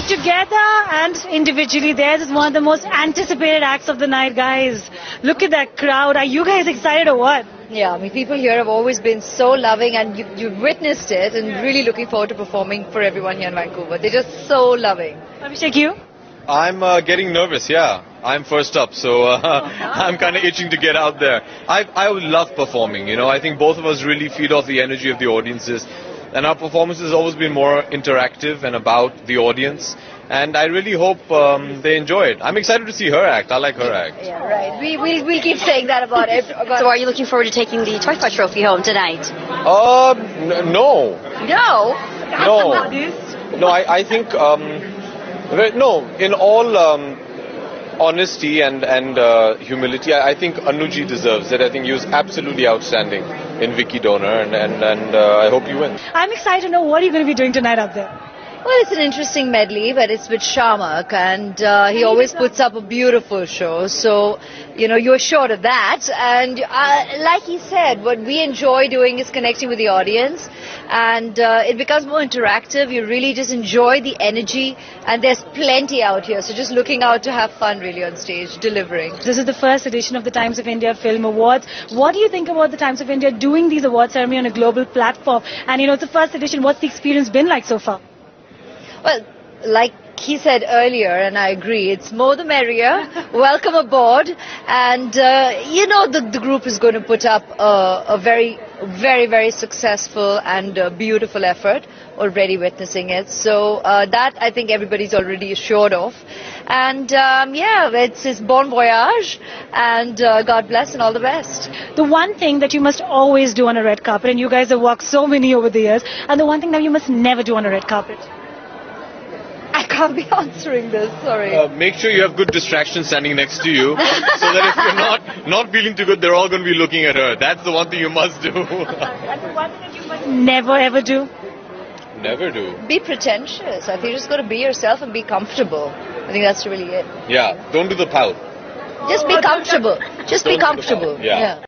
Together and individually, theirs is one of the most anticipated acts of the night, guys. Look at that crowd. Are you guys excited or what? Yeah, I mean, people here have always been so loving, and you've witnessed it, and really looking forward to performing for everyone here in Vancouver. They're just so loving. Abhishek, you? I'm getting nervous, yeah. I'm first up, so I'm kind of itching to get out there. I would love performing, you know. I think both of us really feed off the energy of the audiences. And our performance has always been more interactive and about the audience. And I really hope they enjoy it. I'm excited to see her act. I like her act. Yeah, right. We'll keep saying that about it. So are you looking forward to taking the Toy Pod trophy home tonight? No. No? No. No, I think... no, in all honesty and humility, I think Anuji deserves it. I think he was absolutely outstanding in Vicky Donor, and I hope you win. I'm excited to know what you're going to be doing tonight out there. Well, it's an interesting medley, but it's with Shamak, and he always puts up a beautiful show. So, you know, you're sure of that. And like he said, what we enjoy doing is connecting with the audience, and it becomes more interactive. You really just enjoy the energy, and there's plenty out here. So just looking out to have fun really on stage, delivering. This is the first edition of the Times of India Film Awards. What do you think about the Times of India doing these award ceremony on a global platform? And, you know, it's the first edition. What's the experience been like so far? Well, like he said earlier, and I agree, it's more the merrier. Welcome aboard. And, you know, the group is going to put up a very, very, very successful and beautiful effort, already witnessing it. So that I think everybody's already assured of. And, yeah, it's bon voyage, and God bless and all the best. The one thing that you must always do on a red carpet, and you guys have walked so many over the years, and the one thing that you must never do on a red carpet. I can't be answering this, sorry. Make sure you have good distractions standing next to you, so that if you're not feeling too good, they're all going to be looking at her. That's the one thing you must do. And the one thing that you must never ever do? Never do. Be pretentious. I think you just got to be yourself and be comfortable. I think that's really it. Yeah, don't do the pout. Just be comfortable. Just be comfortable. Yeah.